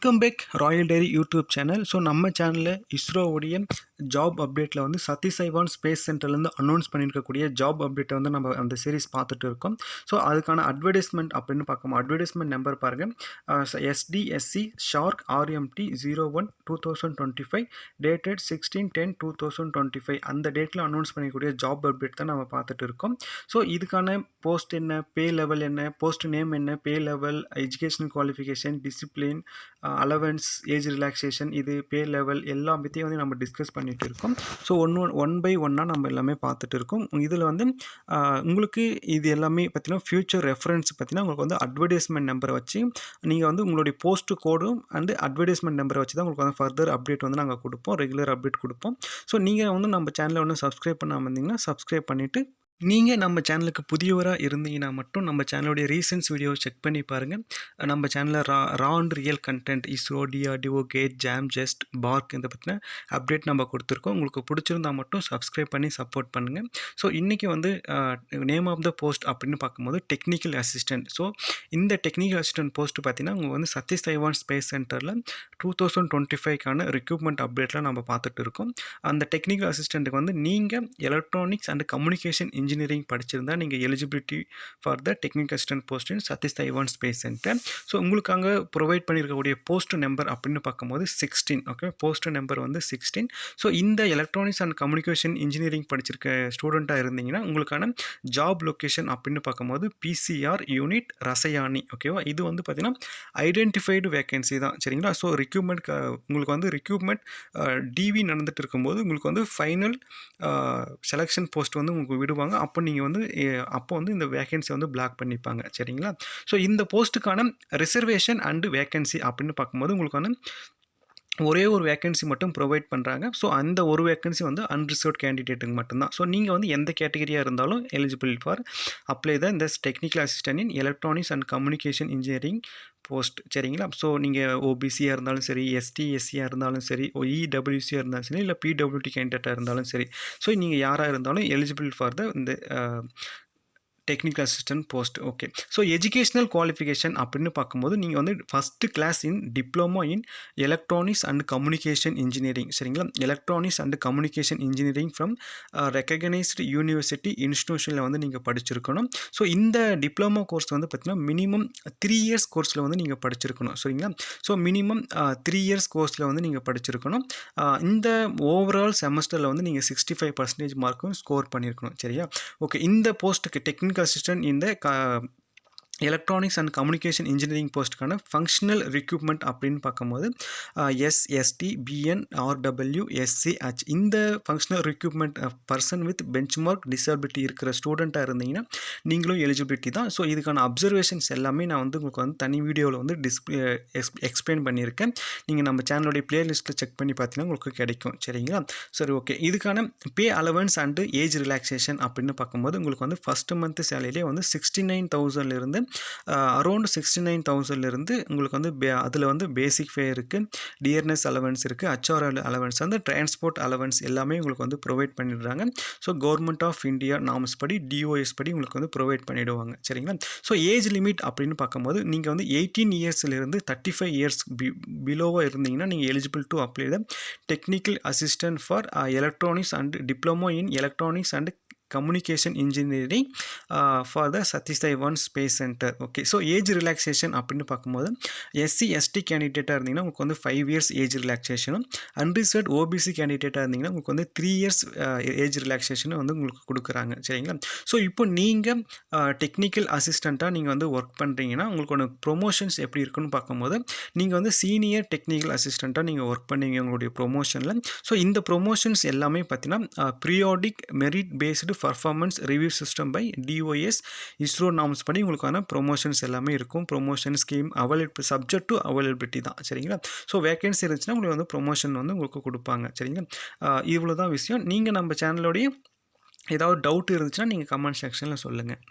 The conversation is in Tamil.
Welcome back Royal Diary YouTube channel. So நம்ம சேனலில் இஸ்ரோவுடைய ஜாப் அப்டேட்டில் வந்து சதீஷ் தவான் ஸ்பேஸ் சென்டர்லேருந்து அனௌன்ஸ் பண்ணியிருக்கக்கூடிய ஜாப் அப்டேட்டை வந்து நம்ம அந்த சீரிஸ் பார்த்துட்டு இருக்கோம். ஸோ அதுக்கான அட்வர்டைஸ்மெண்ட் அப்படின்னு பார்க்கணும். அட்வர்டைஸ்மெண்ட் நம்பர் பாருங்கள், SDSC ஷார்க் RMT 01/2025 டேட்டட் 16/10/2025 அந்த டேட்டில் அனௌன்ஸ் பண்ணிக்கூடிய ஜாப் அப்டேட் தான் நம்ம பார்த்துட்டு இருக்கோம். ஸோ இதுக்கான போஸ்ட் என்ன, பே லெவல் என்ன, போஸ்ட் நேம் என்ன, பே level, educational qualification, discipline, allowance, age relaxation, இது பே லெவல் எல்லாம் பற்றியும் வந்து நம்ம டிஸ்கஸ் பண்ணிகிட்டு இருக்கோம். ஸோ ஒன் பை ஒன்னாக நம்ம எல்லாமே பார்த்துட்டு இருக்கோம். இதில் வந்து உங்களுக்கு இது எல்லாமே பார்த்தீங்கன்னா ஃபியூச்சர் ரெஃபரன்ஸ் பார்த்தீங்கன்னா உங்களுக்கு வந்து அட்வர்டைஸ்மெண்ட் நம்பரை வச்சு நீங்கள் வந்து உங்களுடைய போஸ்ட் கோடும் அண்டு அட்வர்டைஸ்மெண்ட் நம்பரை வச்சு தான் உங்களுக்கு வந்து ஃபர்தர் அப்டேட் வந்து நாங்கள் கொடுப்போம், ரெகுலர் அப்டேட் கொடுப்போம். ஸோ நீங்கள் வந்து நம்ம சேனலை வந்து சப்ஸ்கிரைப் பண்ணாமல் இருந்தீங்கன்னா சப்ஸ்கிரைப் பண்ணிவிட்டு, நீங்கள் நம்ம சேனலுக்கு புதியவராக இருந்தீங்கன்னா மட்டும் நம்ம சேனலுடைய ரீசன்ஸ் வீடியோ செக் பண்ணி பாருங்கள். நம்ம சேனலில் raw and real content, ISRO, DRDO, GATE, JAM, just, பார்க் இதை பற்றின அப்டேட் நம்ம கொடுத்துருக்கோம். உங்களுக்கு பிடிச்சிருந்தால் மட்டும் சப்ஸ்கிரைப் பண்ணி சப்போர்ட் பண்ணுங்கள். ஸோ இன்றைக்கி வந்து நேம் ஆஃப் த போஸ்ட் அப்படின்னு பார்க்கும்போது டெக்னிக்கல் அசிஸ்டன்ட். ஸோ இந்த டெக்னிக்கல் அசிஸ்டன்ட் போஸ்ட்டு பார்த்தீங்கன்னா உங்களுக்கு வந்து சதீஷ் தவான் ஸ்பேஸ் சென்டரில் 2025க்கான ரெக்ரூட்மெண்ட் அப்டேட்டில் நம்ம பார்த்துட்டு இருக்கோம். அந்த டெக்னிக்கல் அசிஸ்டண்ட்டுக்கு வந்து நீங்கள் எலக்ட்ரானிக்ஸ் அண்ட் கம்யூனிகேஷன் இன்ஜினியரிங் படிச்சிருந்தா நீங்கள் eligibility for the technical assistant post in Satish Dhawan space centre. So உங்களுக்கு அங்கே ப்ரொவைட் பண்ணியிருக்கக்கூடிய போஸ்ட் நம்பர் அப்படின்னு பார்க்கும்போது 16. ஓகே, போஸ்ட் நம்பர் வந்து 16. ஸோ இந்த எலக்ட்ரானிக்ஸ் அண்ட் கம்யூனிகேஷன் இன்ஜினியரிங் படிச்சிருக்க ஸ்டூடெண்ட்டாக இருந்தீங்கன்னா உங்களுக்கான ஜாப் லொக்கேஷன் அப்படின்னு பார்க்கும்போது PCR யூனிட் ரசயானி. ஓகேவா, இது வந்து பார்த்தீங்கன்னா ஐடென்டிஃபைடு வேகன்சி தான், சரிங்களா. ஸோ ரிக்ரூட்மெண்ட் உங்களுக்கு வந்து ரிக்ரூட்மெண்ட் டிவி நடந்துட்டு இருக்கும்போது உங்களுக்கு வந்து ஃபைனல் செலெக்ஷன் போஸ்ட் வந்து உங்களுக்கு விடுவாங்க. அப்போ நீங்கள் வந்து இந்த வேகன்சி வந்து பிளாக் பண்ணிப்பாங்க, சரிங்களா. ஸோ இந்த போஸ்ட்டுக்கான ரிசர்வேஷன் அண்டு வேகன்சி அப்படின்னு பார்க்கும்போது உங்களுக்கான ஒரே ஒரு வேகன்சி மட்டும் ப்ரொவைட் பண்ணுறாங்க. ஸோ அந்த ஒரு வேகன்சி வந்து அன்ரிசர்வ்ட் கேண்டிடேட்டுக்கு மட்டும்தான். ஸோ நீங்கள் வந்து எந்த கேட்டகரியாக இருந்தாலும் எலிஜிபிள் ஃபார் அப்ளை த இந்த technical assistant in electronics and communication engineering post, சரிங்களா. ஸோ நீங்கள் OBCயாக இருந்தாலும் சரி, ST SCயாக இருந்தாலும் சரி, EWCயாக இருந்தாலும் சரி, இல்லை PWT கேண்டிடேட்டாக இருந்தாலும் சரி, ஸோ நீங்கள் யாராக இருந்தாலும் எலிஜிபிள் ஃபார் த இந்த technical assistant post. Okay, so educational qualification அப்படின்னு பார்க்கும்போது நீங்கள் வந்து first class in diploma in electronics and communication engineering, சரிங்களா. Electronics and communication engineering from recognised university இன்ஸ்டியூஷனில் வந்து நீங்கள் படிச்சிருக்கணும். ஸோ இந்த டிப்ளமோ கோர்ஸ் வந்து பார்த்திங்கன்னா மினிமம் 3 இயர்ஸ் கோர்ஸில் வந்து நீங்கள் படிச்சிருக்கணும், சரிங்களா. ஸோ மினிமம் 3 இயர்ஸ் கோர்ஸில் வந்து நீங்கள் படிச்சிருக்கணும். இந்த ஓவரால் செமஸ்டரில் வந்து நீங்கள் 65% மார்க்கும் ஸ்கோர் பண்ணியிருக்கணும், சரியா. ஓகே, இந்த போஸ்ட்டுக்கு technical assistant in the electronics and communication engineering போஸ்ட்டுக்கான ஃபங்க்ஷனல் ரிக்ரூட்மெண்ட் அப்படின்னு பார்க்கும்போது SST BN RW SCH இந்த functional recruitment person with benchmark disability இருக்கிற ஸ்டூடெண்ட்டாக இருந்தீங்கன்னா நீங்களும் எலிஜிபிலிட்டி தான். ஸோ இதுக்கான அப்சர்வேஷன்ஸ் எல்லாமே நான் வந்து உங்களுக்கு வந்து தனி வீடியோவில் வந்து எக்ஸ்பிளைன் பண்ணியிருக்கேன். நீங்கள் நம்ம சேனலுடைய பிளேலிஸ்ட்டில் செக் பண்ணி பார்த்தீங்கன்னா உங்களுக்கு கிடைக்கும், சரிங்களா. சரி, ஓகே, இதுக்கான பே அலவன்ஸ் அண்டு ஏஜ் ரிலாக்ஸேஷன் அப்படின்னு பார்க்கும்போது உங்களுக்கு வந்து ஃபஸ்ட்டு மந்த் சேலரியிலே வந்து 69,000 அரௌண்ட் 69,000 உங்களுக்கு வந்து அதில் வந்து பேசிக் ஃபே இருக்குது, டியர்னஸ் அலவன்ஸ் இருக்குது, HR அலவன்ஸ், அந்த டிரான்ஸ்போர்ட் அலவன்ஸ் எல்லாமே உங்களுக்கு வந்து ப்ரொவைட் பண்ணிடுறாங்க. So government of India norms படி DOS படி உங்களுக்கு வந்து ப்ரொவைட் பண்ணிவிடுவாங்க, சரிங்களா. ஸோ ஏஜ் லிமிட் அப்படின்னு பார்க்கும்போது நீங்கள் வந்து 18 இயர்ஸ்லேருந்து 35 இயர்ஸ் பிலோவாக இருந்தீங்கன்னா நீங்கள் eligible to apply the technical assistant for electronics and diploma in electronics and communication engineering for the Satish Dhawan space centre. Okay, so age relaxation அப்படின்னு பார்க்கும்போது SC ST கேண்டிடேட்டாக இருந்தீங்கன்னா உங்களுக்கு வந்து 5 இயர்ஸ் ஏஜ் ரிலாக்ஸேஷனும், அன்ரிசர்வ்ட் OBC கேண்டிடேட்டாக இருந்தீங்கன்னா உங்களுக்கு வந்து 3 இயர்ஸ் ஏஜ் ரிலாக்ஸேஷனும் வந்து உங்களுக்கு கொடுக்குறாங்க, சரிங்களா. ஸோ இப்போ நீங்கள் டெக்னிக்கல் அசிஸ்டண்ட்டாக நீங்கள் வந்து ஒர்க் பண்ணுறீங்கன்னா உங்களுக்கு ப்ரொமோஷன்ஸ் எப்படி இருக்குன்னு பார்க்கும்போது நீங்கள் வந்து சீனியர் டெக்னிக்கல் அசிஸ்டண்ட்டாக நீங்கள் ஒர்க் பண்ணுவீங்க உங்களுடைய ப்ரொமோஷனில். ஸோ இந்த ப்ரொமோஷன்ஸ் எல்லாமே பார்த்தீங்கன்னா periodic merit based performance review system by DOS ISRO norms படி உங்களுக்கான ப்ரொமோஷன்ஸ் எல்லாமே இருக்கும். Promotion scheme subject to availability தான், சரிங்களா. ஸோ வேகன்சி இருந்துச்சுன்னா உங்களுக்கு வந்து ப்ரொமோஷன் வந்து உங்களுக்கு கொடுப்பாங்க, சரிங்களா. இவ்வளோ தான் விஷயம். நீங்கள் நம்ம சேனலோடைய ஏதாவது டவுட் இருந்துச்சுன்னா நீங்கள் கமெண்ட் செக்ஷனில் சொல்லுங்கள்.